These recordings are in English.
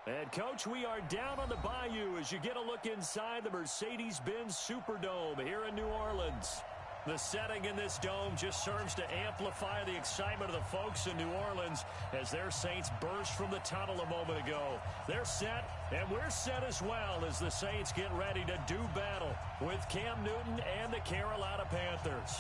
And, Coach, we are down on the Bayou as you get a look inside the Mercedes-Benz Superdome here in New Orleans. The setting in this dome just serves to amplify the excitement of the folks in New Orleans as their Saints burst from the tunnel a moment ago. They're set, and we're set as well as the Saints get ready to do battle with Cam Newton and the Carolina Panthers.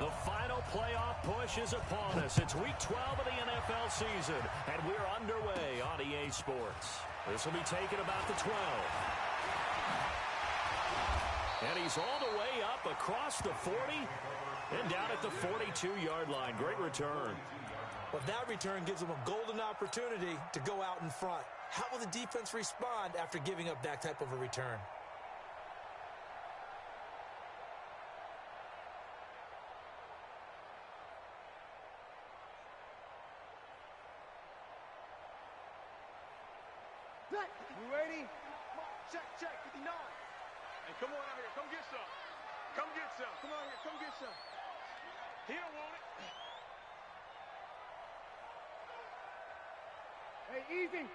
The final playoff push is upon us. It's Week 12 of the NFL season, and we're underway on EA Sports. This will be taken about the 12. And he's all the way up across the 40 and down at the 42-yard line. Great return. Well, that return gives them a golden opportunity to go out in front. How will the defense respond after giving up that type of a return? You ready? Check, 59. Hey, come on out here. Come get some. Come get some. Come on here. Come get some. He don't want it. Hey, easy.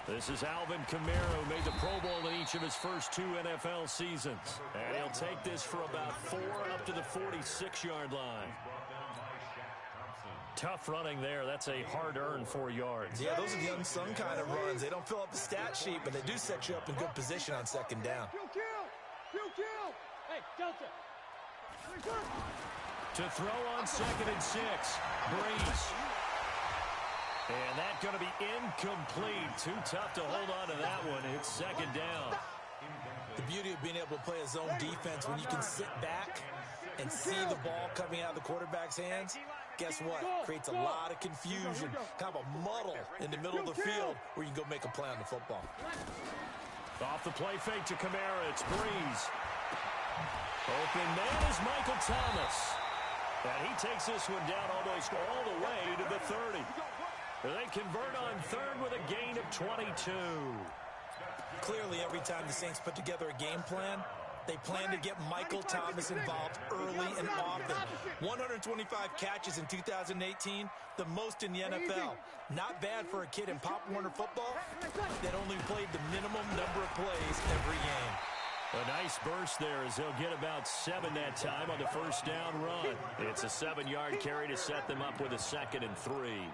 This is Alvin Kamara, who made the Pro Bowl in each of his first 2 NFL seasons. And he'll take this for about 4 up to the 46-yard line. Tough running there. That's a hard-earned 4 yards. Yeah, those are the unsung kind of runs. They don't fill up the stat sheet, but they do set you up in good position on second down. Kill. Hey, Delta. To throw on 2nd and 6. Breeze. And that's going to be incomplete. Too tough to hold on to that one. It's 2nd down. The beauty of being able to play a zone defense when you can sit back and see the ball coming out of the quarterback's hands, guess what? Creates a lot of confusion, kind of a muddle in the middle of the field where you can go make a play on the football. Off the play fake to Kamara. It's Breeze. Open man is Michael Thomas. And he takes this one down almost all the way to the 30. They convert on 3rd with a gain of 22. Clearly, every time the Saints put together a game plan, they plan to get Michael Thomas involved early and often. 125 catches in 2018, the most in the NFL. Not bad for a kid in Pop Warner football that only played the minimum number of plays every game. A nice burst there as they'll get about 7 that time on the first down run. It's a 7-yard carry to set them up with a 2nd and 3.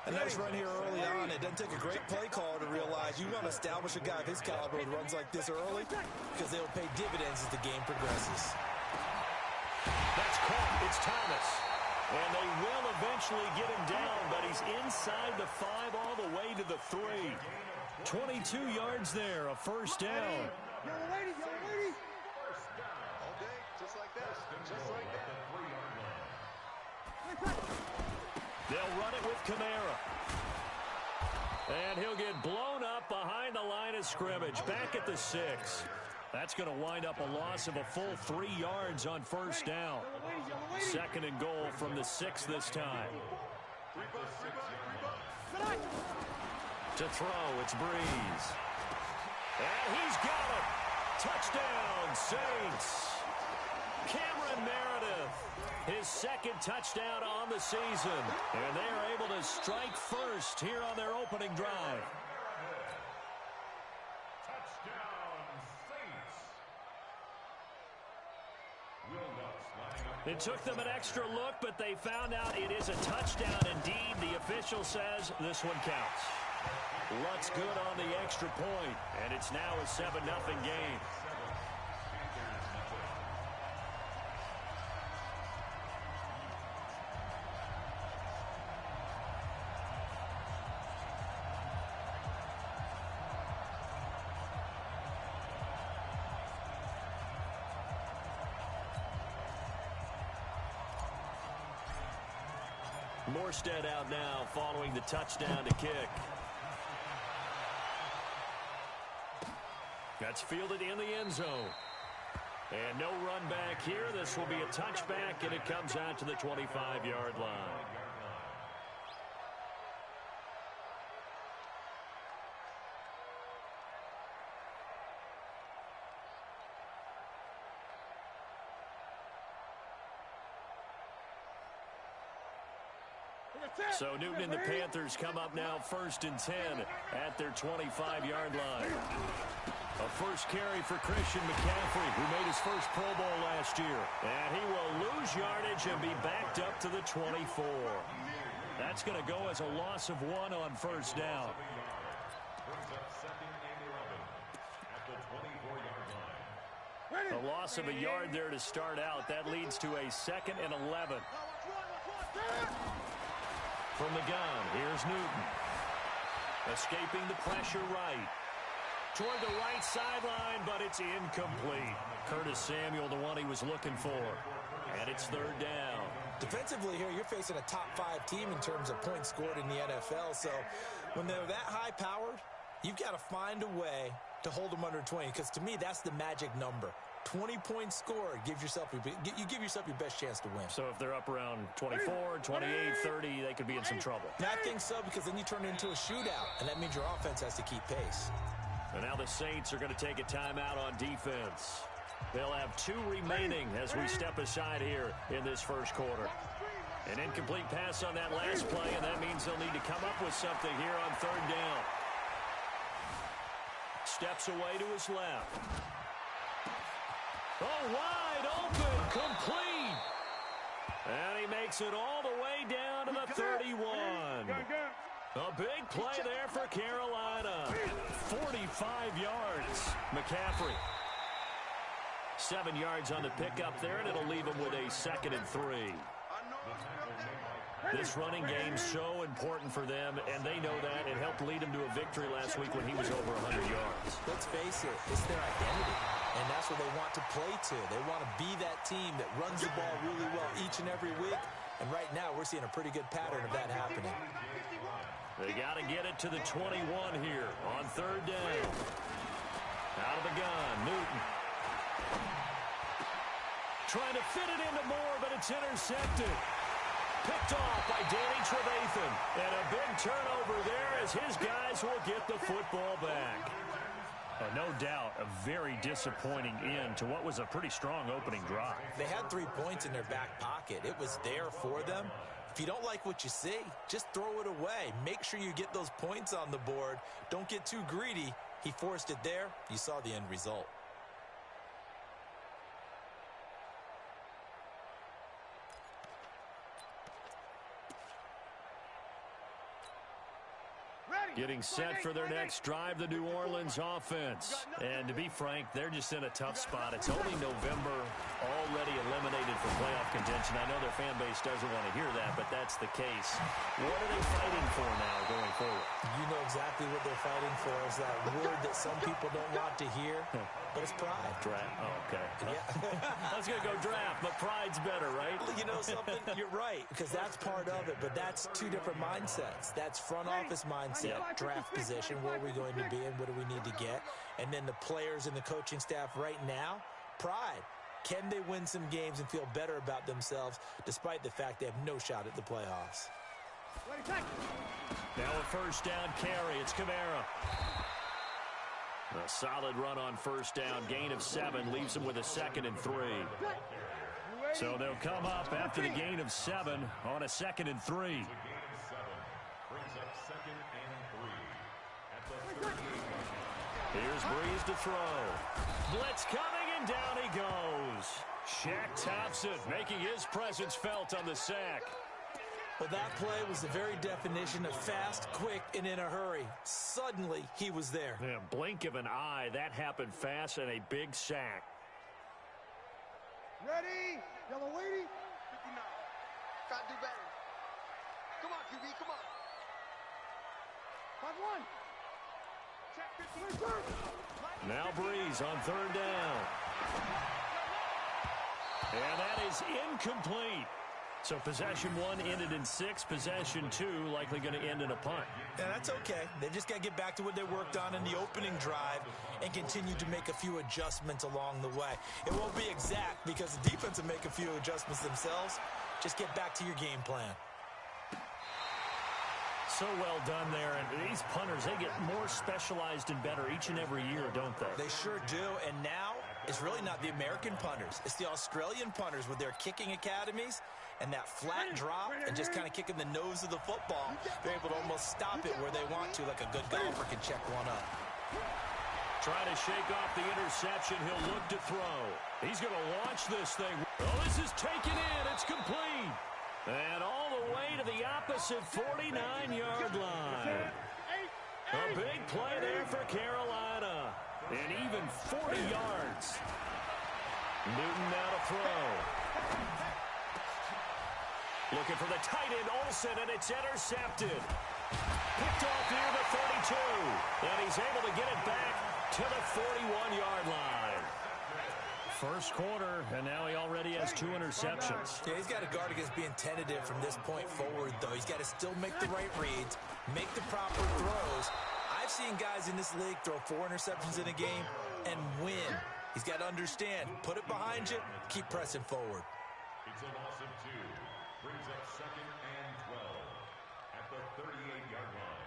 A nice run here early on. It doesn't take a great play caller to realize you want to establish a guy of his caliber with runs like this early because they'll pay dividends as the game progresses. That's caught. It's Thomas. And they will eventually get him down, but he's inside the 5 all the way to the 3. 22 yards there, a first down. Yellow lady. Okay, just like that. Just like that. They'll run it with Kamara. And he'll get blown up behind the line of scrimmage, back at the 6. That's going to wind up a loss of a full 3 yards on first down. 2nd and goal from the 6 this time. To throw, it's Breeze. And he's got it. Touchdown, Saints. Cameron Meredith, his 2nd touchdown on the season. And they are able to strike first here on their opening drive. Touchdown, Saints. It took them an extra look, but they found out it is a touchdown indeed. The official says this one counts. Luck's good on the extra point, and it's now a 7-0 game. Morstead out now following the touchdown to kick. That's fielded in the end zone. And no run back here. This will be a touchback, and it comes out to the 25-yard line. So Newton and the Panthers come up now 1st and 10 at their 25-yard line. A first carry for Christian McCaffrey, who made his first Pro Bowl last year. And he will lose yardage and be backed up to the 24. That's going to go as a loss of 1 on 1st down. A loss of a yard there to start out. That leads to a 2nd and 11. From the gun, here's Newton. Escaping the pressure right. Toward the right sideline, but it's incomplete. Curtis Samuel, the one he was looking for. And it's 3rd down. Defensively here, you're facing a top-5 team in terms of points scored in the NFL. So when they're that high-powered, you've got to find a way to hold them under 20. Because to me, that's the magic number. 20 points scored, you give yourself your best chance to win. So if they're up around 24, 28, 30, they could be in some trouble. I think so, because then you turn it into a shootout, and that means your offense has to keep pace. And now the Saints are going to take a timeout on defense. They'll have 2 remaining as we step aside here in this first quarter. An incomplete pass on that last play, and that means they'll need to come up with something here on 3rd down. Steps away to his left. Oh, wide open, complete. And he makes it all the way down to the 31. A big play there for Carolina. 45 yards. McCaffrey. 7 yards on the pickup there, and it'll leave him with a 2nd and 3. This running game's so important for them, and they know that. It helped lead them to a victory last week when he was over 100 yards. Let's face it, it's their identity, and that's what they want to play to. They want to be that team that runs the ball really well each and every week, and right now we're seeing a pretty good pattern of that happening. They got to get it to the 21 here on 3rd down. Out of the gun, Newton. Trying to fit it into Moore, but it's intercepted. Picked off by Danny Trevathan. And a big turnover there as his guys will get the football back. No doubt a very disappointing end to what was a pretty strong opening drive. They had 3 points in their back pocket. It was there for them. If you don't like what you see, just throw it away. Make sure you get those points on the board. Don't get too greedy. He forced it there. You saw the end result. Getting set for their next drive, the New Orleans offense. And to be frank, they're just in a tough spot. It's only November, already eliminated from playoff contention. I know their fan base doesn't want to hear that, but that's the case. What are they fighting for now going forward? You know exactly what they're fighting for. Is that word that some people don't want to hear, but it's pride. Draft. Oh, okay. Yeah. I was going to go draft, but pride's better, right? You know something? You're right, because that's part of it, but that's 2 different mindsets. That's front office mindset. Draft position, where are we going to be and what do we need to get? And then the players and the coaching staff right now, pride. Can they win some games and feel better about themselves despite the fact they have no shot at the playoffs? Now a first down carry. It's Kamara. A solid run on first down. Gain of 7 leaves him with a 2nd and 3. So they'll come up after the gain of 7 on a 2nd and 3. Here's Breeze to throw. Blitz coming, and down he goes. Shaq Thompson making his presence felt on the sack. Well, that play was the very definition of fast, quick, and in a hurry. Suddenly, he was there. Yeah, blink of an eye, that happened fast, and a big sack. Ready? Yellow lady? 59. Try to do better. Come on, QB, come on. 5-1. Now Breeze on 3rd down. And that is incomplete. So possession 1 ended in 6. Possession 2 likely going to end in a punt. Yeah, that's okay. They just got to get back to what they worked on in the opening drive and continue to make a few adjustments along the way. It won't be exact because the defense will make a few adjustments themselves. Just get back to your game plan. So well done there, and these punters, they get more specialized and better each and every year, don't they? They sure do, and now it's really not the American punters. It's the Australian punters with their kicking academies, And that flat drop and just kind of kicking the nose of the football, they're able to almost stop it where they want to, like a good golfer can check one up. Trying to shake off the interception. He'll look to throw. He's going to launch this thing. Oh, this is taken in. It's complete. And all the way to the opposite 49-yard line. A big play there for Carolina. And even 40 yards. Newton now to throw. Looking for the tight end, Olsen, and it's intercepted. Picked off near the 32. And he's able to get it back to the 41-yard line. First quarter, and now he already has 2 interceptions. Yeah, he's got to guard against being tentative from this point forward, though. He's got to still make the right reads, make the proper throws. I've seen guys in this league throw 4 interceptions in a game and win. He's got to understand, put it behind you, keep pressing forward. It's a loss of 2. Brings up 2nd and 12 at the 38-yard line.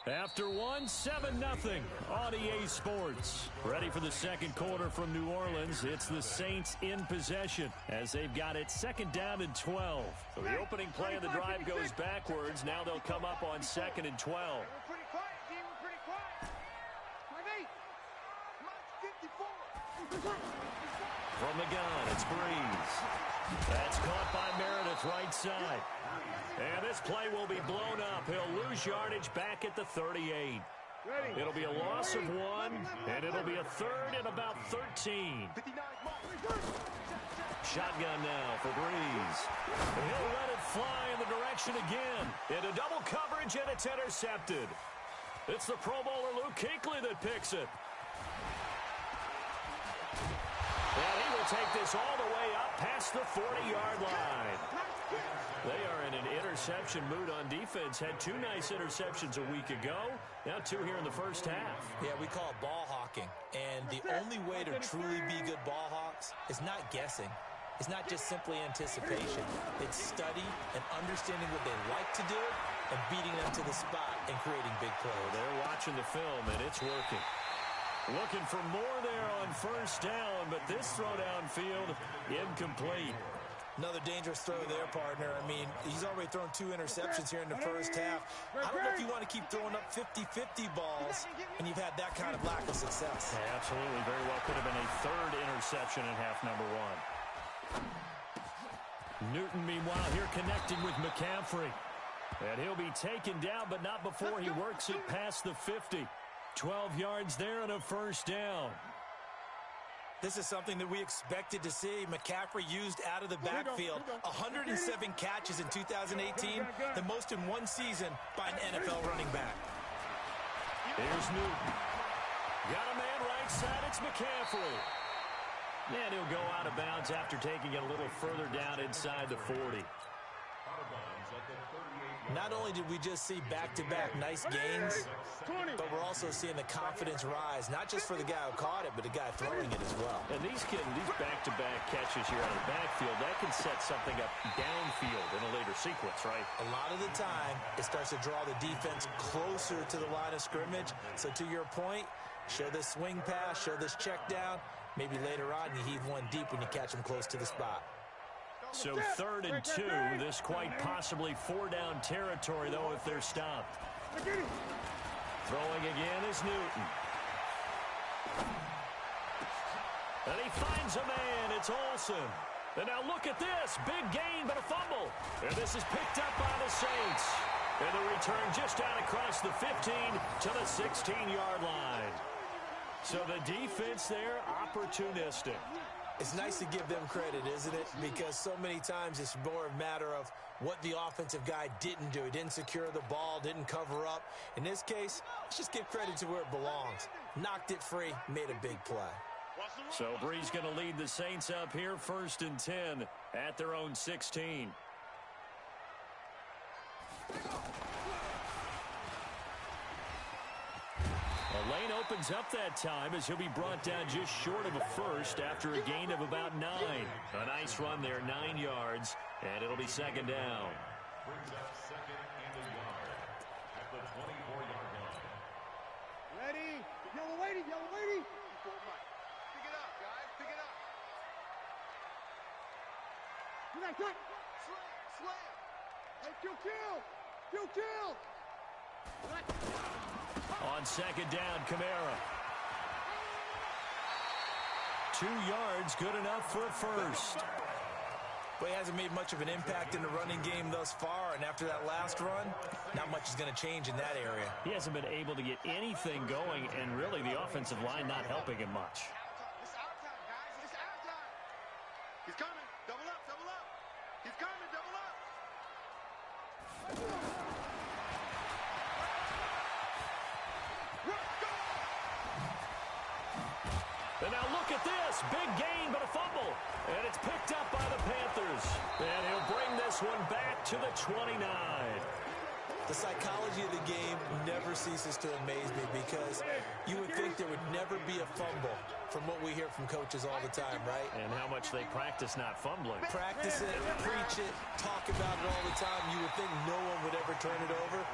After 1, 7-0 on EA Sports. Ready for the second quarter from New Orleans. It's the Saints in possession as they've got it 2nd down and 12. So the opening play of the drive goes backwards. Now they'll come up on 2nd and 12. We're pretty quiet, team. We're pretty quiet. 54. From the gun, it's Breeze. That's caught by Meredith right side. And this play will be blown up. He'll lose yardage back at the 38. It'll be a loss of 1, and it'll be a 3rd and about 13. Shotgun now for Breeze. And he'll let it fly in the direction again. Into double coverage, and it's intercepted. It's the Pro Bowler Luke Kuechly that picks it. And he will take this all the way up past the 40-yard line. They are in an interception mood on defense. Had 2 nice interceptions a week ago. Now 2 here in the first half. Yeah, we call it ball hawking. And the only way to truly be good ball hawks is not guessing. It's not just simply anticipation. It's study and understanding what they like to do and beating them to the spot and creating big plays. They're watching the film, and it's working. Looking for more there on first down, but this throw downfield incomplete. Another dangerous throw there, partner. I mean, he's already thrown 2 interceptions here in the first half. I don't know if you want to keep throwing up 50-50 balls, and you've had that kind of lack of success. Yeah, absolutely. Very well could have been a 3rd interception in half number 1. Newton, meanwhile, here connecting with McCaffrey. And he'll be taken down, but not before he works it past the 50. 12 yards there and a first down. This is something that we expected to see. McCaffrey used out of the backfield. 107 catches in 2018, the most in one season by an NFL running back. Here's Newton. Got a man right side. It's McCaffrey. And he'll go out of bounds after taking it a little further down inside the 40. Not only did we just see back-to-back nice gains, but we're also seeing the confidence rise, not just for the guy who caught it, but the guy throwing it as well. And these back-to-back catches here out of the backfield, that can set something up downfield in a later sequence, right? A lot of the time, it starts to draw the defense closer to the line of scrimmage. So to your point, show this swing pass, show this check down. Maybe later on, you heave one deep when you catch them close to the spot. So 3rd and 2, this quite possibly 4-down territory, though, if they're stopped. Throwing again is Newton. And he finds a man. It's Olsen. And now look at this. Big gain, but a fumble. And this is picked up by the Saints. And the return just out across the 15 to the 16-yard line. So the defense there, opportunistic. It's nice to give them credit, isn't it? Because so many times it's more a matter of what the offensive guy didn't do. He didn't secure the ball, didn't cover up. In this case, let's just give credit to where it belongs. Knocked it free, made a big play. So Bree's going to lead the Saints up here, 1st and 10 at their own 16. The lane opens up that time as he'll be brought down just short of a first after a gain of about 9. A nice run there, 9 yards, and it'll be 2nd down. Brings up 2nd and a yard at the 24-yard line. Ready? Yellow lady. Pick it up, guys. Pick it up. On second down, Kamara. 2 yards, good enough for a first. Well, he hasn't made much of an impact in the running game thus far, and after that last run, not much is going to change in that area. He hasn't been able to get anything going, and really the offensive line not helping him much. It's our time, guys. It's our time. He's coming. Double up, double up. He's coming, double up. And now look at this. Big gain, but a fumble. And it's picked up by the Panthers. And he'll bring this one back to the 29. The psychology of the game never ceases to amaze me because you would think there would never be a fumble from what we hear from coaches all the time, right? And how much they practice not fumbling. Practice it, preach it, talk about it all the time. You would think no one would ever turn it over.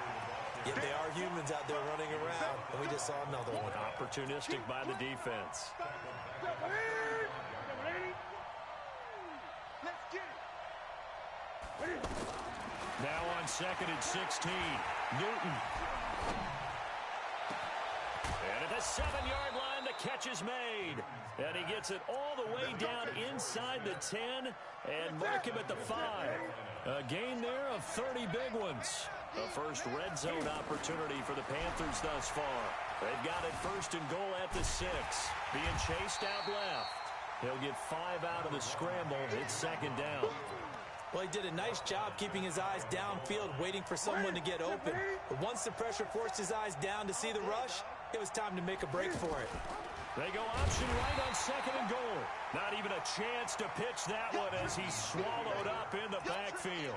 Yet they are humans out there running around, and we just saw another one. Opportunistic by the defense. Let's get it. Now on second and 16, Newton. And at the 7-yard line, the catch is made. And he gets it all the way down inside the 10 and mark him at the 5. A gain there of 30 big ones. The first red zone opportunity for the Panthers thus far. They've got it first and goal at the 6. Being chased out left. He'll get 5 out of the scramble. It's second down. Well, he did a nice job keeping his eyes downfield, waiting for someone to get open. But once the pressure forced his eyes down to see the rush, it was time to make a break for it. They go option right on second and goal. Not even a chance to pitch that one as he's swallowed up in the backfield.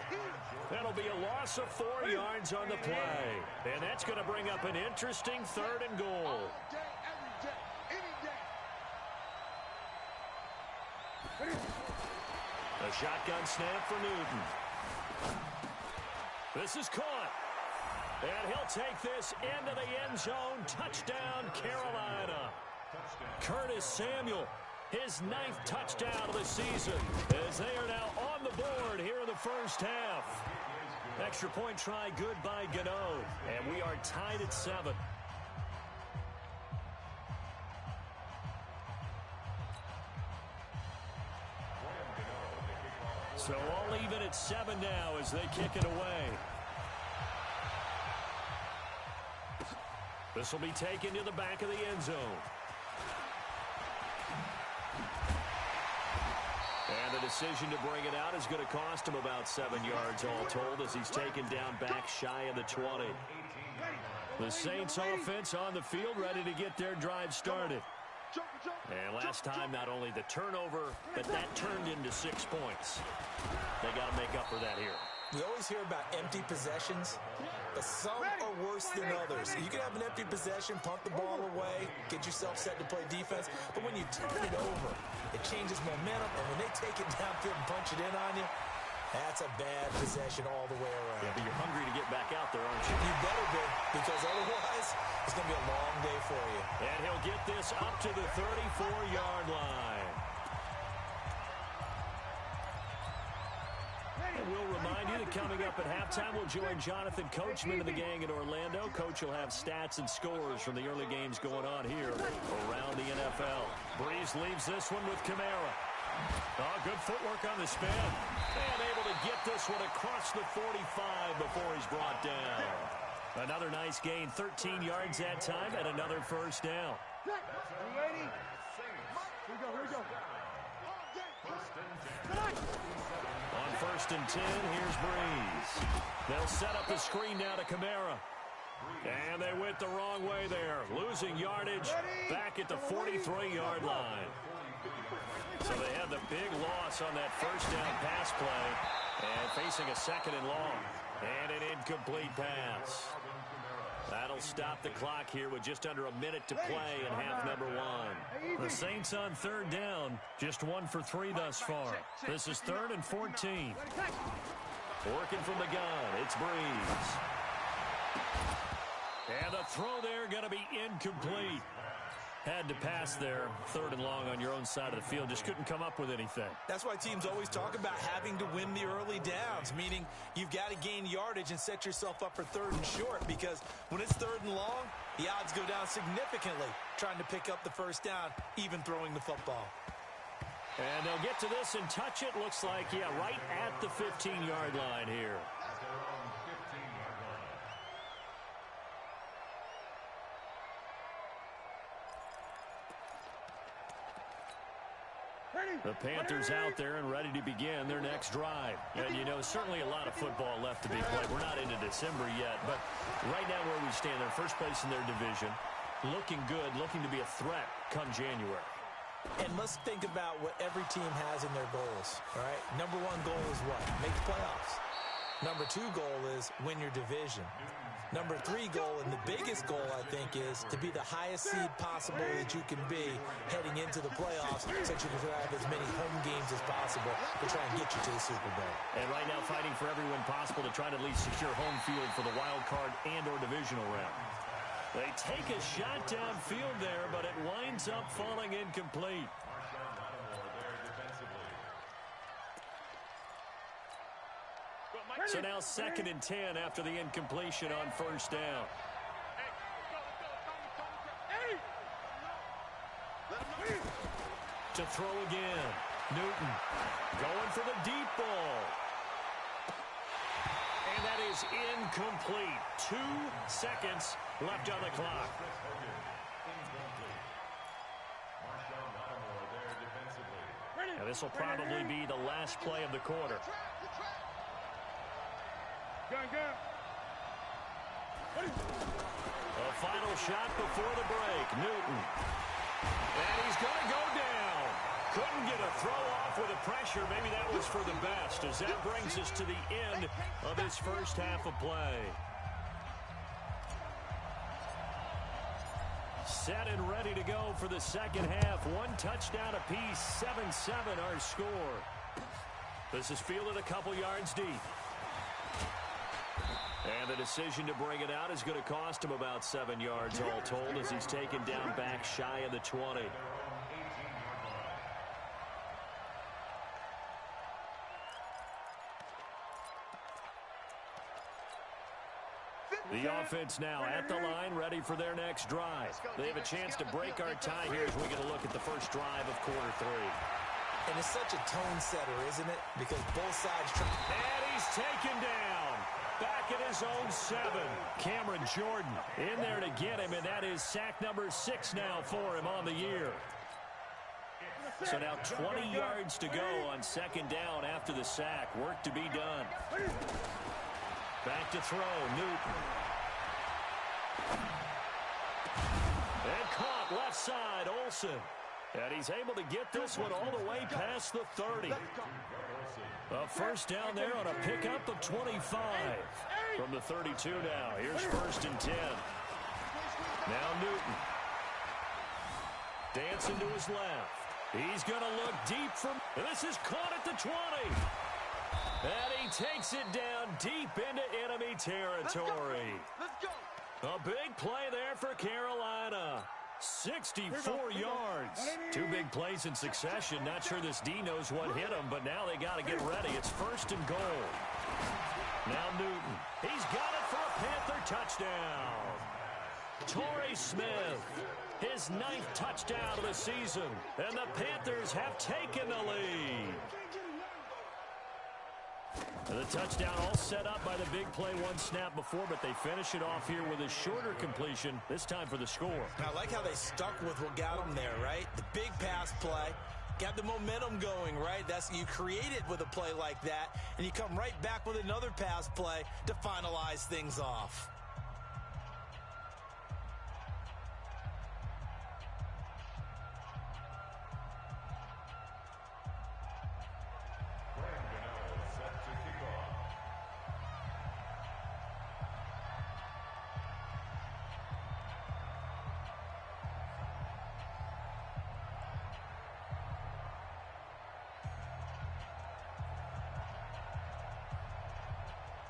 That'll be a loss of 4 yards on the play. And that's going to bring up an interesting third and goal. A shotgun snap for Newton. This is caught. And he'll take this into the end zone. Touchdown, Carolina. Curtis Samuel, his 9th touchdown of the season, as they are now on the board here in the first half. Extra point try good by Gano, and we are tied at 7. So all even at 7 now as they kick it away. This will be taken to the back of the end zone. And the decision to bring it out is going to cost him about 7 yards all told as he's taken down back shy of the 20. The Saints offense on the field ready to get their drive started. And last time, not only the turnover, but that turned into 6 points. They got to make up for that here. We always hear about empty possessions, but some are worse than others. You can have an empty possession, punt the ball away, get yourself set to play defense, but when you turn it over, it changes momentum, and when they take it downfield and punch it in on you, that's a bad possession all the way around. Yeah, but you're hungry to get back out there, aren't you? You better be, because otherwise, it's going to be a long day for you. And he'll get this up to the 34-yard line. And we'll remind you that coming up at halftime, we'll join Jonathan Coachman and the gang in Orlando. Coach will have stats and scores from the early games going on here around the NFL. Breeze leaves this one with Kamara. Oh, good footwork on the spin. And able to get this one across the 45 before he's brought down. Another nice gain, 13 yards that time, and another first down. Ready? Here we go. On first and 10, here's Breeze. They'll set up the screen now to Kamara. And they went the wrong way there. Losing yardage back at the 43-yard line. So they had the big loss on that first down pass play. And facing a second and long. And an incomplete pass. That'll stop the clock here with just under a minute to play in half number 1. The Saints on third down, just 1 for 3 thus far. This is 3rd and 14. Working from the gun, it's Breeze. And the throw there going to be incomplete. Had to pass there, 3rd and long on your own side of the field. Just couldn't come up with anything. That's why teams always talk about having to win the early downs, meaning you've got to gain yardage and set yourself up for 3rd and short, because when it's 3rd and long, the odds go down significantly trying to pick up the first down, even throwing the football. And they'll get to this and touch it. Looks like, yeah, right at the 15-yard line here. The Panthers out there and ready to begin their next drive. And, you know, certainly a lot of football left to be played. We're not into December yet, but right now where we stand, they're first place in their division, looking good, looking to be a threat come January. And let's think about what every team has in their goals, all right? Number 1 goal is what? Make the playoffs. Number 2 goal is win your division. Number 3 goal, and the biggest goal, I think, is to be the highest seed possible that you can be heading into the playoffs so that you can have as many home games as possible to try and get you to the Super Bowl. And right now fighting for every win possible to try to at least secure home field for the wild card and or divisional round. They take a shot downfield there, but it winds up falling incomplete. So now 2nd and 10 after the incompletion on 1st down. To throw again. Newton going for the deep ball. And that is incomplete. 2 seconds left on the clock. Now this will probably be the last play of the quarter. A final shot before the break. Newton. And he's going to go down. Couldn't get a throw off with the pressure. Maybe that was for the best, as that brings us to the end of this first half of play. Set and ready to go for the second half. 1 touchdown apiece. 7-7 our score. This is fielded a couple yards deep. And the decision to bring it out is going to cost him about 7 yards all told, as he's taken down back shy of the 20. The offense now at the line, ready for their next drive. They have a chance to break our tie here as we get a look at the first drive of quarter 3. And it's such a tone setter, isn't it? Because both sides try. And he's taken down. Back at his own 7. Cameron Jordan in there to get him, and that is sack number 6 now for him on the year. So now 20 yards to go on 2nd down after the sack. Work to be done. Back to throw, Newton. And caught left side, Olsen. And he's able to get this one all the way past the 30. A first down there on a pickup of 25. From the 32 now. Here's 1st and 10. Now Newton. Dancing to his left. He's going to look deep from... This is caught at the 20. And he takes it down deep into enemy territory. A big play there for Carolina. 64 yards. 2 big plays in succession. Not sure this D knows what hit him, but now they got to get ready. It's 1st and goal. Now Newton. He's got it for a Panther touchdown. Torrey Smith. His 9th touchdown of the season. And the Panthers have taken the lead. The touchdown all set up by the big play 1 snap before, but they finish it off here with a shorter completion, this time for the score. I like how they stuck with what got them there, right? The big pass play, got the momentum going, right? You create it with a play like that, and you come right back with another pass play to finalize things off.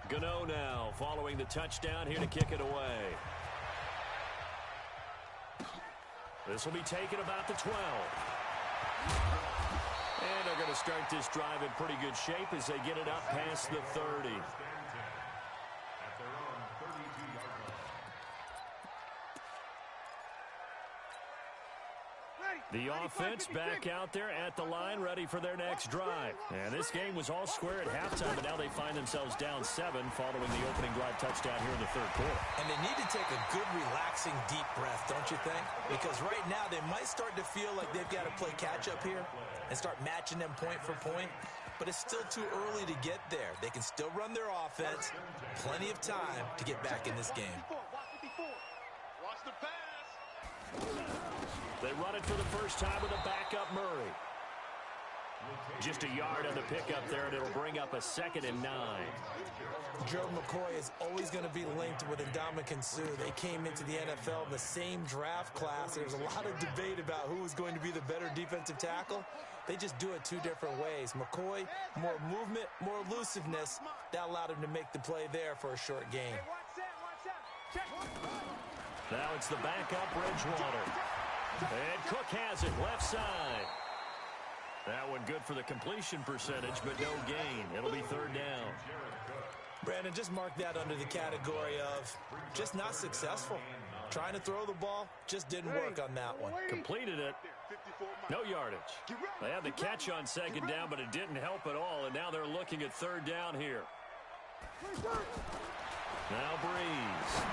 Gano now following the touchdown here to kick it away. This will be taken about the 12. And they're going to start this drive in pretty good shape as they get it up past the 30. The offense back out there at the line, ready for their next drive. And this game was all square at halftime, but now they find themselves down 7 following the opening drive touchdown here in the third quarter. And they need to take a good, relaxing, deep breath, don't you think? Because right now they might start to feel like they've got to play catch-up here and start matching them point for point. But it's still too early to get there. They can still run their offense. Plenty of time to get back in this game. Watch the pass. They run it for the first time with a backup Murray. Just a yard on the pickup there, and it'll bring up a 2nd and 9. Joe McCoy is always going to be linked with Ndamukong Suh. They came into the NFL in the same draft class. There's a lot of debate about who was going to be the better defensive tackle. They just do it 2 different ways. McCoy, more movement, more elusiveness. That allowed him to make the play there for a short gain. Now it's the backup Bridgewater. And Cook has it left side. That one good for the completion percentage, but no gain. It'll be 3rd down. Brandon, just mark that under the category of just not successful. Trying to throw the ball, just didn't work on that one. Completed it. No yardage. They had the catch on 2nd down, but it didn't help at all, and now they're looking at 3rd down here. Now Breeze.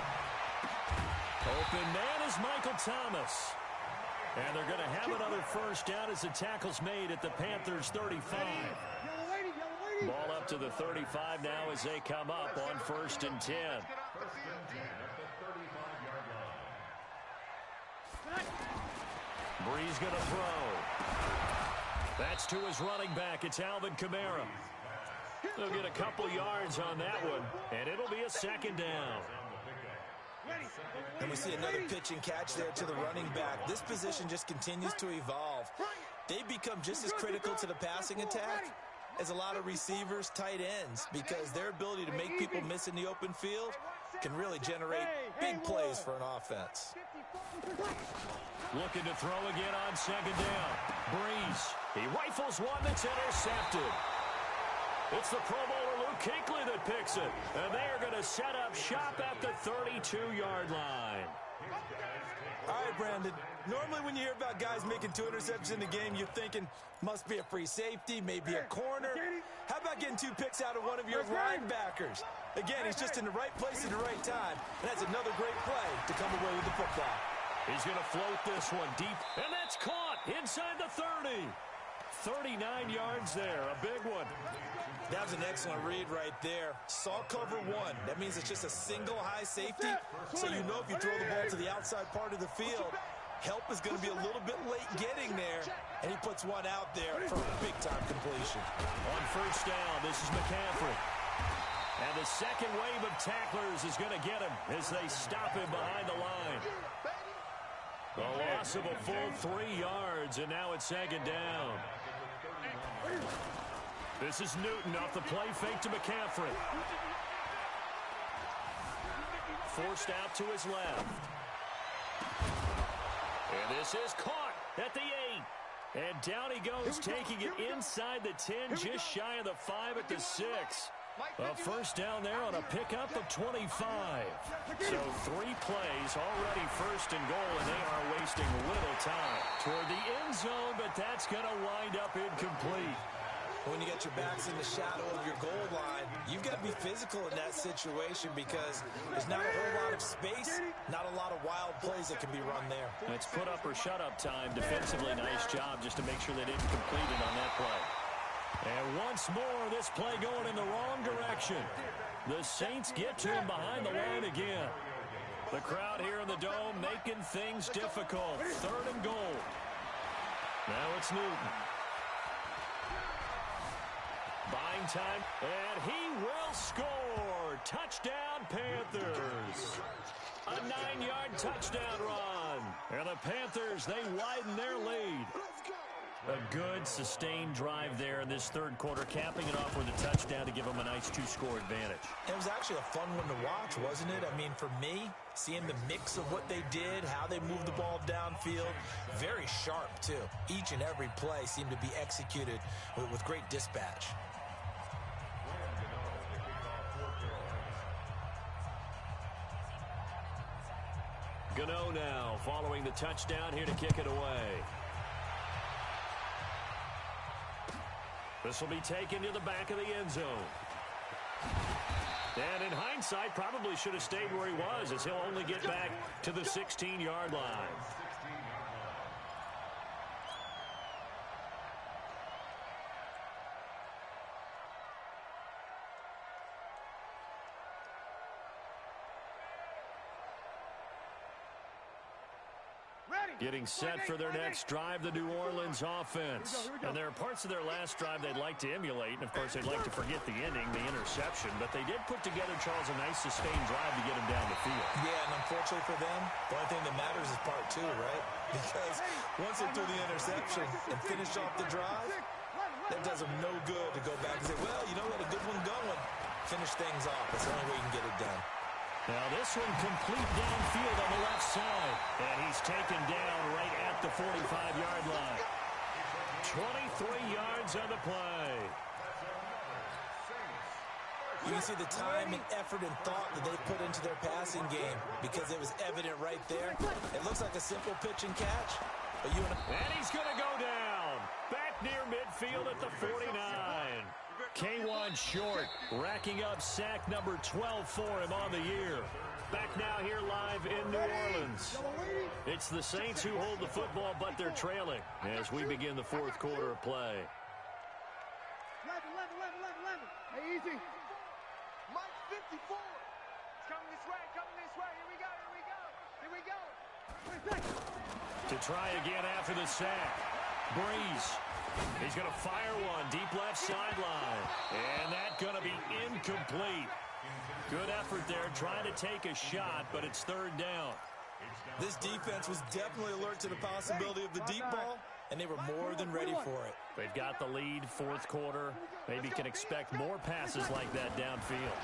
Open man is Michael Thomas. And they're going to have another first down as the tackle's made at the Panthers' 35. Ball up to the 35 now as they come up on 1st and 10. Breeze going to throw. That's to his running back. It's Alvin Kamara. They'll get a couple yards on that one, and it'll be a 2nd down. And we see another pitch and catch there to the running back. This position just continues to evolve. They become just as critical to the passing attack as a lot of receivers, tight ends, because their ability to make people miss in the open field can really generate big plays for an offense. Looking to throw again on 2nd down. Breeze. He rifles one that's intercepted. It's the Pro Bowler Luke Kuechly that picks it. And they are going to set up shop at the 32-yard line. All right, Brandon. Normally when you hear about guys making 2 interceptions in the game, you're thinking must be a free safety, maybe a corner. How about getting 2 picks out of one of your linebackers? Again, he's just in the right place at the right time. And that's another great play to come away with the football. He's going to float this one deep, and that's caught inside the 30. 39 yards there, a big one. That was an excellent read right there. Saw cover 1. That means it's just a single high safety. So you know if you throw the ball to the outside part of the field, help is going to be a little bit late getting there. And he puts one out there for a big-time completion. On 1st down, this is McCaffrey. And the second wave of tacklers is going to get him as they stop him behind the line. A loss of a full 3 yards, and now it's 2nd down. This is Newton off the play fake to McCaffrey. Forced out to his left. And this is caught at the 8. And down he goes, taking it inside the 10, just shy of the 5 at the 6. A first down there on a pickup of 25. So 3 plays, already 1st and goal, and they are wasting little time toward the end zone, but that's going to wind up incomplete. When you get your backs in the shadow of your goal line, you've got to be physical in that situation because there's not a whole lot of space, not a lot of wild plays that can be run there. It's put up or shut up time. Defensively, nice job just to make sure they didn't complete it on that play. And once more, this play going in the wrong direction. The Saints get to him behind the line again. The crowd here in the Dome making things difficult. 3rd and goal. Now it's Newton. Buying time, and he will score. Touchdown, Panthers. A 9-yard touchdown run. And the Panthers, they widen their lead. A good, sustained drive there in this third quarter, capping it off with a touchdown to give them a nice two-score advantage. It was actually a fun one to watch, wasn't it? I mean, for me, seeing the mix of what they did, how they moved the ball downfield, very sharp, too. Each and every play seemed to be executed with great dispatch. Gano now following the touchdown here to kick it away. This will be taken to the back of the end zone. And in hindsight, probably should have stayed where he was, as he'll only get back to the 16-yard line. Getting set for their next drive, the New Orleans offense. And there are parts of their last drive they'd like to emulate. And, of course, they'd like to forget the ending, the interception. But they did put together, Charles, a nice sustained drive to get him down the field. Yeah, and unfortunately for them, the only thing that matters is part two, right? Because once they threw the interception and finished off the drive, that does them no good to go back and say, well, you know what, a good one going. Finish things off. That's the only way you can get it done. Now this one complete downfield on the left side. And he's taken down right at the 45-yard line. 23 yards on the play. You can see the time and effort and thought that they put into their passing game because it was evident right there. It looks like a simple pitch and catch. But and he's going to go down. Back near midfield at the 49. K1 Short racking up sack number 12 for him on the year. Back now here live in New Orleans. It's the Saints who hold the football, but they're trailing as we begin the fourth quarter of play. 11. Hey, easy. Mike 54. It's coming this way, Here we go. To try again after the sack. Breeze. He's going to fire one deep left sideline. And that's going to be incomplete. Good effort there trying to take a shot, but it's third down. This defense was definitely alert to the possibility of the deep ball, and they were more than ready for it. They've got the lead, fourth quarter. Maybe can expect more passes like that downfield.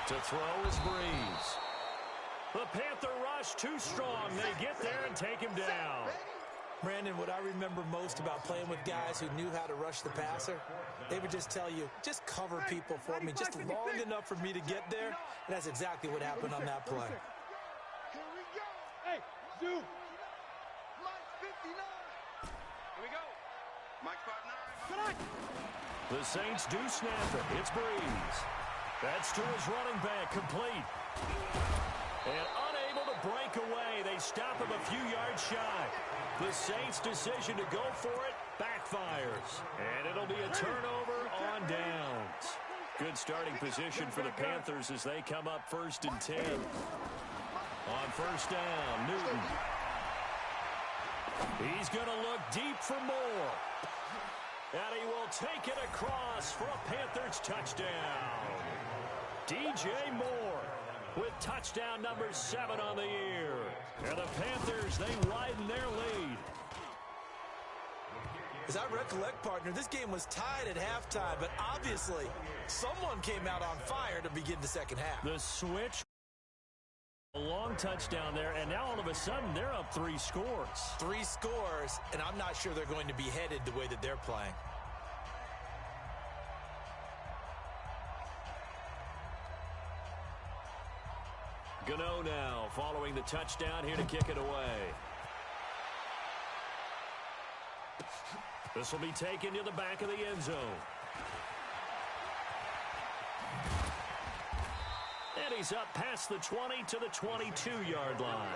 To throw is Breeze. The Panther rush too strong. They get there and take him down. Brandon, what I remember most about playing with guys who knew how to rush the passer, they would just tell you, just cover people for me, just long enough for me to get there. And that's exactly what happened on that play. Here we go. Hey, Zoo. Mike 59. Here we go. Mike 59. The Saints do snap it. It's Breeze. That's to his running back, complete. And unable to break away. They stop him a few yards shy. The Saints' decision to go for it backfires. And it'll be a turnover on downs. Good starting position for the Panthers as they come up 1st and 10. On first down, Newton. He's going to look deep for more. And he will take it across for a Panthers touchdown. DJ Moore with touchdown number 7 on the year. And the Panthers, they widen their lead. As I recollect, partner, this game was tied at halftime, but obviously someone came out on fire to begin the second half. The switch. A long touchdown there, and now all of a sudden they're up 3 scores. 3 scores, and I'm not sure they're going to be headed the way that they're playing. Gano now following the touchdown here to kick it away. This will be taken to the back of the end zone. And he's up past the 20 to the 22-yard line.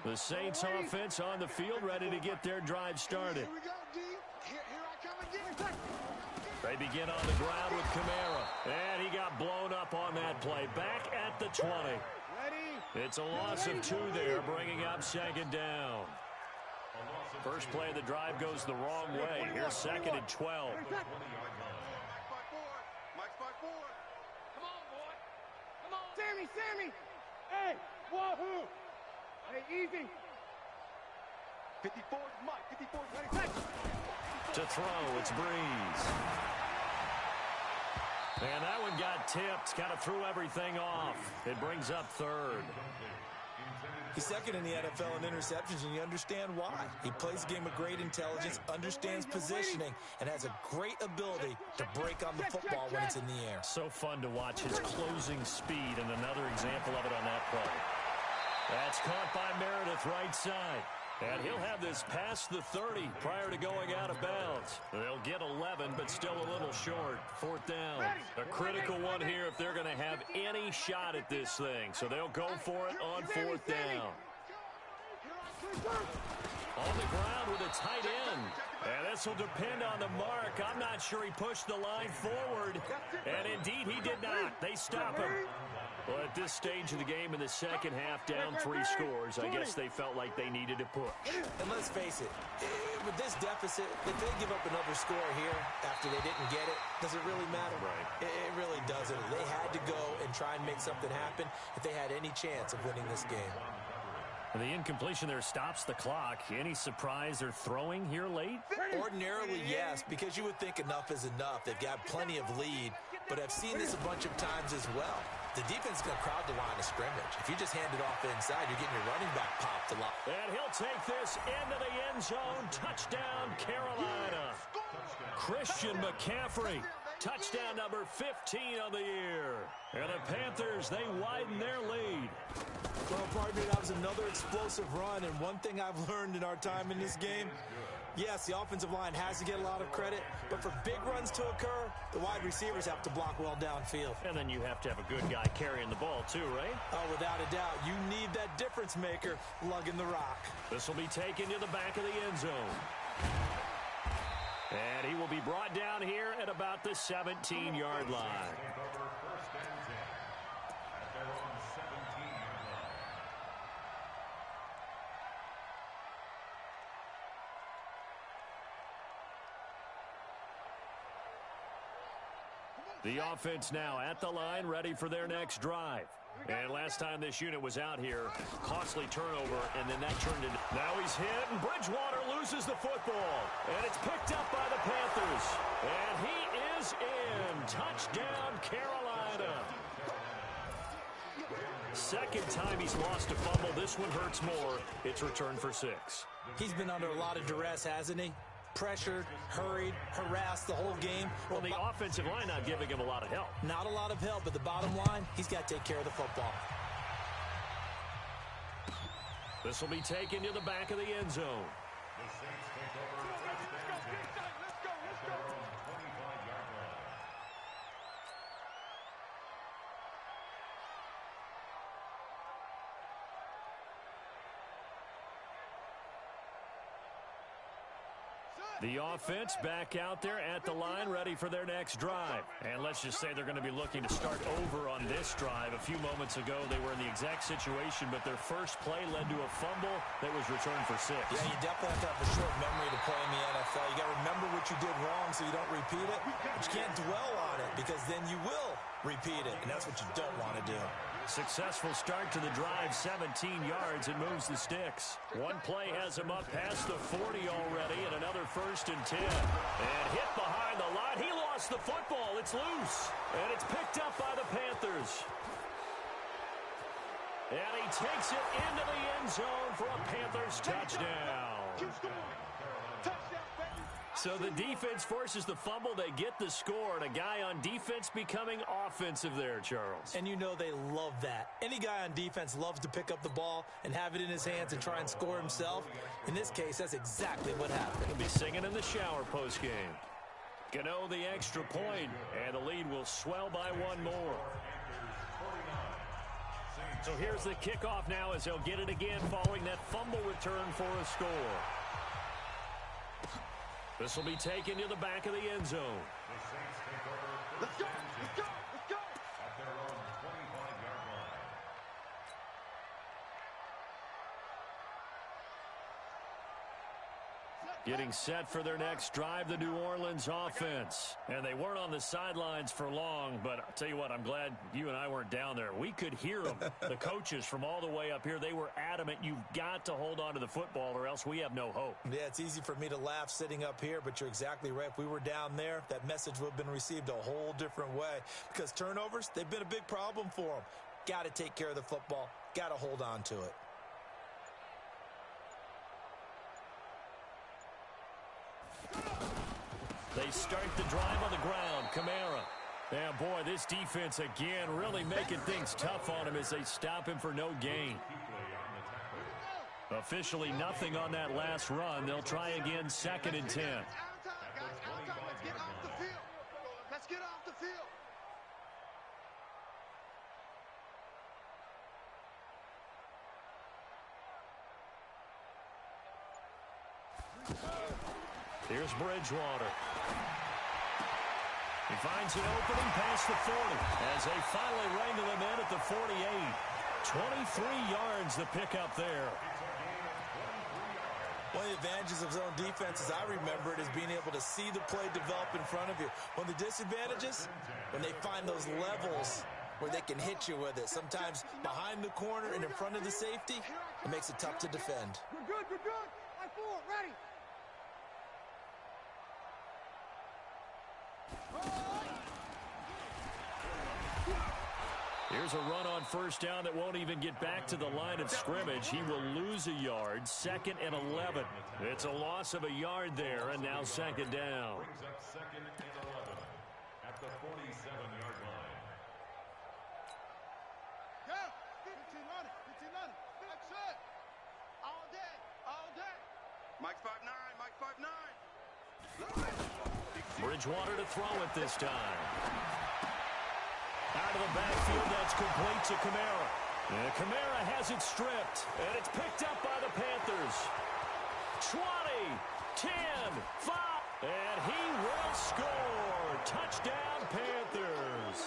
The Saints offense on the field, ready to get their drive started. Here we go, D. Here I come again. They begin on the ground with Kamara. And he got blown up on that play. Back at the 20. It's a loss of 2 there, bringing up 2nd down. First play of the drive goes the wrong way. Here's 2nd and 12. Come on, boy. Come on. Sammy. Hey, wahoo. Hey, easy. 54, Mike. 54, ready, take. To throw, it's Breeze. And that one got tipped. Kind of threw everything off. It brings up third. He's second in the NFL in interceptions, and you understand why. He plays a game of great intelligence, understands positioning, and has a great ability to break on the football when it's in the air. So fun to watch his closing speed, and another example of it on that play. That's caught by Meredith right side. And he'll have this past the 30 prior to going out of bounds. They'll get 11, but still a little short. Fourth down. A critical one here if they're going to have any shot at this thing. So they'll go for it on fourth down. On the ground with a tight end. And this will depend on the mark. I'm not sure he pushed the line forward. And indeed, he did not. They stop him. Well, at this stage of the game in the second half, down 3 scores, I guess they felt like they needed to push. And let's face it, with this deficit, if they give up another score here after they didn't get it, does it really matter? Right. It really doesn't. They had to go and try and make something happen if they had any chance of winning this game. And the incompletion there stops the clock. Any surprise they're throwing here late? Ordinarily, yes, because you would think enough is enough. They've got plenty of lead, but I've seen this a bunch of times as well. The defense is going to crowd the line of scrimmage. If you just hand it off inside, you're getting your running back popped a lot. And he'll take this into the end zone. Touchdown, Carolina. Christian McCaffrey. Touchdown number 15 on the year. And the Panthers, they widen their lead. Well, pardon me, that was another explosive run. And one thing I've learned in our time in this game, yes, the offensive line has to get a lot of credit, but for big runs to occur, the wide receivers have to block well downfield. And then you have to have a good guy carrying the ball too, right? Oh, without a doubt. You need that difference maker lugging the rock. This will be taken to the back of the end zone. And he will be brought down here at about the 17-yard line. The offense now at the line, ready for their next drive. And last time this unit was out here, costly turnover, and then that turned into... Now he's hit, and Bridgewater loses the football. And it's picked up by the Panthers. And he is in. Touchdown, Carolina. Second time he's lost a fumble. This one hurts more. It's returned for 6. He's been under a lot of duress, hasn't he? Pressured, hurried, harassed the whole game. Well, the offensive line not giving him a lot of help. Not a lot of help, but the bottom line, he's got to take care of the football. This will be taken to the back of the end zone. The Saints take over first and 10 at their own 25-yard line. The offense back out there at the line, ready for their next drive. And let's just say they're going to be looking to start over on this drive. A few moments ago, they were in the exact situation, but their first play led to a fumble that was returned for 6. Yeah, you definitely have to have a short memory to play in the NFL. You got to remember what you did wrong so you don't repeat it. But you can't dwell on it because then you will repeat it, and that's what you don't want to do. Successful start to the drive, 17 yards, and moves the sticks. One play has him up past the 40 already, and another 1st and 10. And hit behind the line. He lost the football. It's loose. And it's picked up by the Panthers. And he takes it into the end zone for a Panthers touchdown. So the defense forces the fumble. They get the score, and a guy on defense becoming offensive there, Charles. And you know they love that. Any guy on defense loves to pick up the ball and have it in his hands and try and score himself. In this case, that's exactly what happened. He'll be singing in the shower postgame. Gano the extra point, and the lead will swell by 1 more. So here's the kickoff now as they'll get it again following that fumble return for a score. This will be taken to the back of the end zone. The Saints take over first and 10 at their own 25-yard line. Getting set for their next drive, the New Orleans offense. And they weren't on the sidelines for long, but I'll tell you what, I'm glad you and I weren't down there. We could hear them. The coaches from all the way up here, they were adamant. You've got to hold on to the football or else we have no hope. Yeah, it's easy for me to laugh sitting up here, but you're exactly right. If we were down there, that message would have been received a whole different way because turnovers, they've been a big problem for them. Got to take care of the football. Got to hold on to it. They start the drive on the ground. Kamara. Yeah, boy, this defense again really making things tough on him as they stop him for no gain. Officially nothing on that last run. They'll try again, 2nd and 10. Let's get off the field. Let's get off the field. Here's Bridgewater. He finds an opening past the 40 as they finally wrangle him in at the 48. 23 yards the pickup there. One of the advantages of zone defense, as I remember it, is being able to see the play develop in front of you. One of the disadvantages, when they find those levels where they can hit you with it. Sometimes behind the corner and in front of the safety, it makes it tough to defend. We're good, we're good. Line 4, ready. Here's a run on first down that won't even get back to the line of scrimmage. He will lose a yard, 2nd and 11. It's a loss of a yard there, and now 2nd down. Brings up 2nd and 11 at the 47-yard line. Go. 15 running, 15 running. That's it. All day, all day. Mike 5'9", Mike 5'9". Bridgewater to throw it this time. Out of the backfield, that's complete to Kamara. And Kamara has it stripped, and it's picked up by the Panthers. 20, 10, 5, and he will score. Touchdown, Panthers.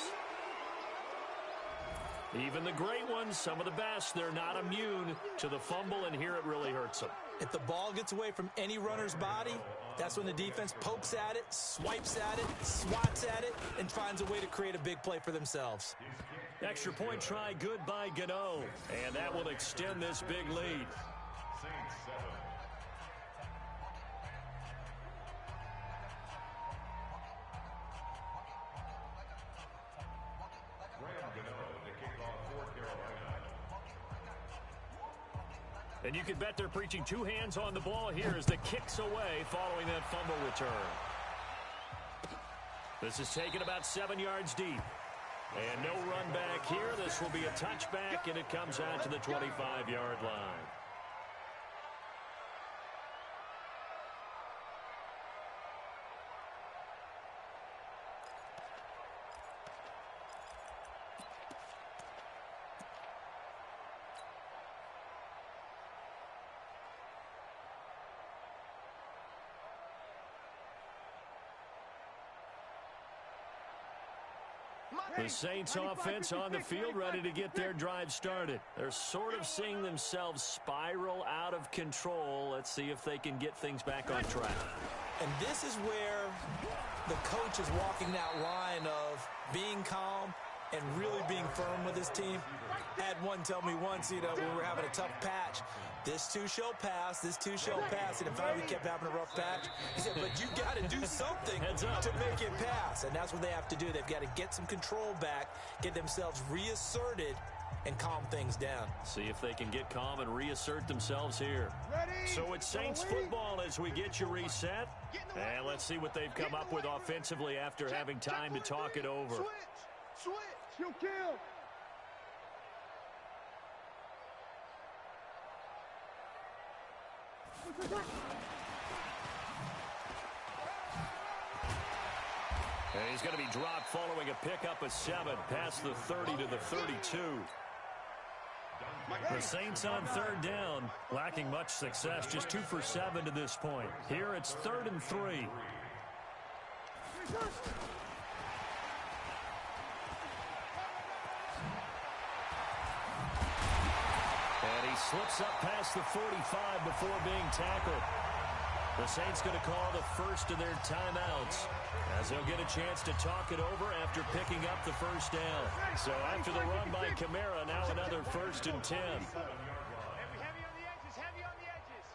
Even the great ones, some of the best, they're not immune to the fumble, and here it really hurts them. If the ball gets away from any runner's body, that's when the defense pokes at it, swipes at it, swats at it, and finds a way to create a big play for themselves. Extra point try, good by Gano, and that will extend this big lead. Saints 7. And you can bet they're preaching 2 hands on the ball here as the kick's away following that fumble return. This is taken about 7 yards deep. And no run back here. This will be a touchback, and it comes out to the 25-yard line. The Saints offense on the field ready to get their drive started. They're sort of seeing themselves spiral out of control. Let's see if they can get things back on track. And this is where the coach is walking that line of being calm and really being firm with his team. I had one tell me once, when we were having a tough patch, this too shall pass, this too shall pass. And finally we kept having a rough patch. He said, but you got to do something to make it pass. And that's what they have to do. They've got to get some control back, get themselves reasserted, and calm things down. See if they can get calm and reassert themselves here. So it's Saints football as we get you reset. And let's see what they've come up with offensively after having time to talk it over. Switch, you kill. And he's going to be dropped following a pickup of 7 past the 30 to the 32. The Saints on 3rd down, lacking much success, just 2 for 7 to this point. Here it's 3rd and 3. And he slips up past the 45 before being tackled. The Saints going to call the first of their timeouts as they'll get a chance to talk it over after picking up the first down. So after the run by Kamara, now another 1st and 10. Heavy on the edges, heavy on the edges.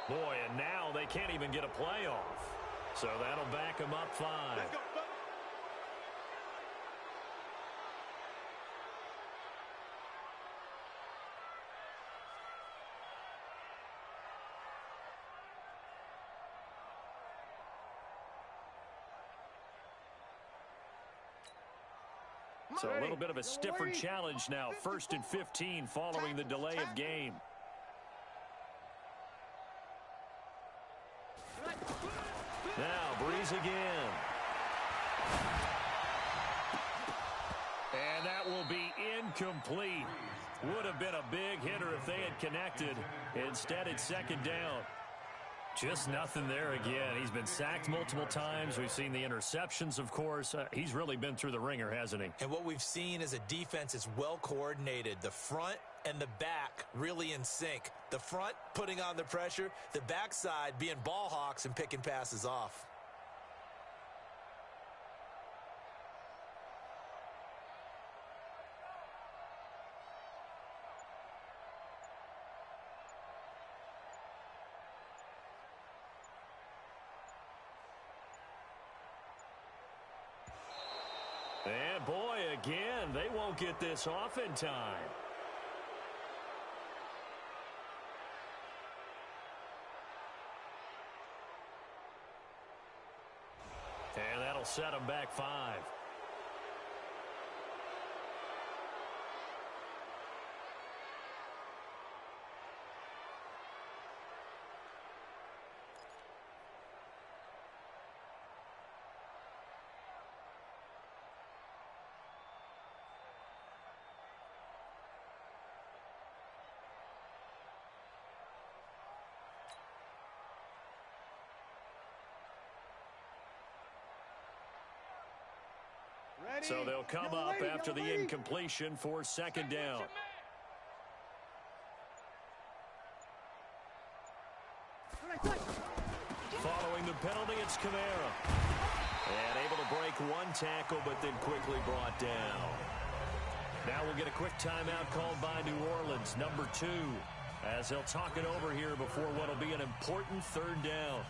Boy, and now they can't even get a play off. So that'll back them up 5. Let's go, brother. So a little bit of a stiffer challenge now. 1st and 15 following the delay of game. Now Breeze again. And that will be incomplete. Would have been a big hitter if they had connected. Instead, it's 2nd down. Just nothing there again. He's been sacked multiple times. We've seen the interceptions, of course. He's really been through the ringer, hasn't he? And what we've seen is a defense that's well coordinated. The front and the back really in sync. The front putting on the pressure, the backside being ball hawks and picking passes off. And boy, again, they won't get this off in time. And that'll set them back 5. So they'll come up after the incompletion for 2nd down. Following the penalty, it's Kamara. And able to break one tackle, but then quickly brought down. Now we'll get a quick timeout called by New Orleans, number 2, as they'll talk it over here before what will be an important 3rd down.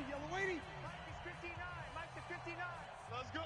Yellow waiting. Mike is 59. Mike to 59. Let's go.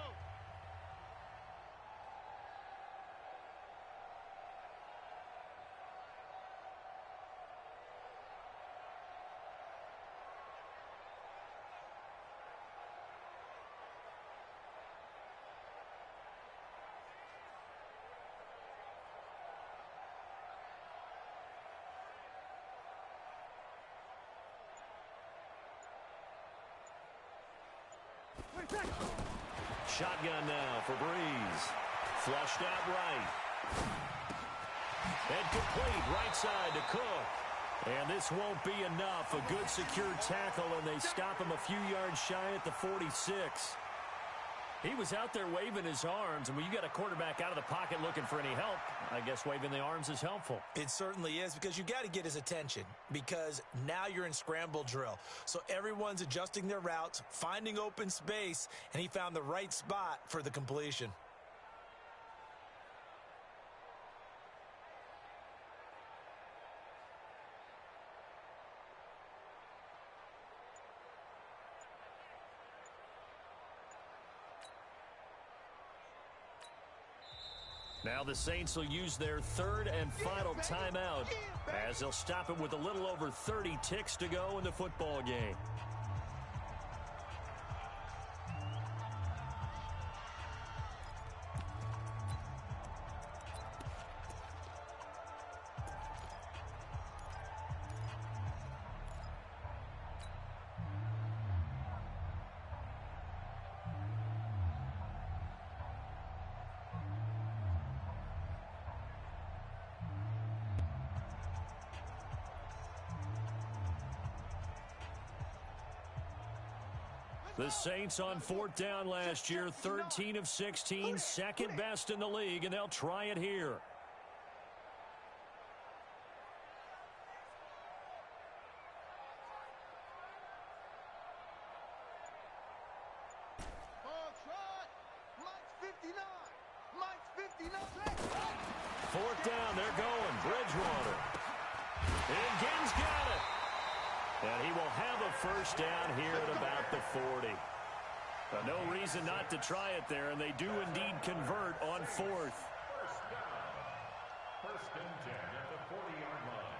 Shotgun now for Breeze. Flushed out right. And complete right side to Cook. And this won't be enough. A good secure tackle, and they stop him a few yards shy at the 46. He was out there waving his arms, and when you got a quarterback out of the pocket looking for any help, I guess waving the arms is helpful. It certainly is, because you got to get his attention, because now you're in scramble drill. So everyone's adjusting their routes, finding open space, and he found the right spot for the completion. Now the Saints will use their 3rd and final timeout as they'll stop it with a little over 30 ticks to go in the football game. The Saints on 4th down last year, 13 of 16, second best in the league, and they'll try it here. Fourth down, they're going. Bridgewater. And Ginn's got it. And he will have a first down here at about the 40. No reason not to try it there, and they do indeed convert on 4th. First down. First and 10 at the 40-yard line.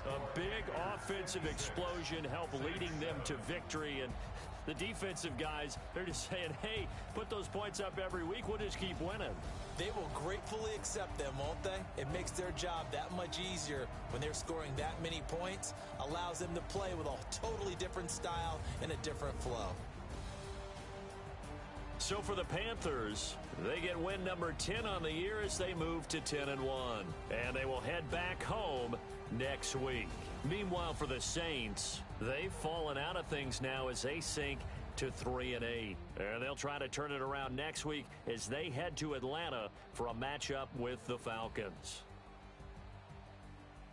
A big offensive explosion helped leading them to victory, and the defensive guys, they're just saying, hey, put those points up every week, we'll just keep winning. They will gratefully accept them, won't they? It makes their job that much easier when they're scoring that many points, allows them to play with a totally different style and a different flow. So for the Panthers, they get win number 10 on the year as they move to 10-1. And they will head back home next week. Meanwhile, for the Saints, they've fallen out of things now as they sink to 3-8. And they'll try to turn it around next week as they head to Atlanta for a matchup with the Falcons.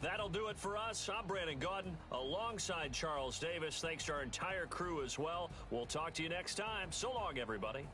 That'll do it for us. I'm Brandon Gaudin alongside Charles Davis. Thanks to our entire crew as well. We'll talk to you next time. So long, everybody.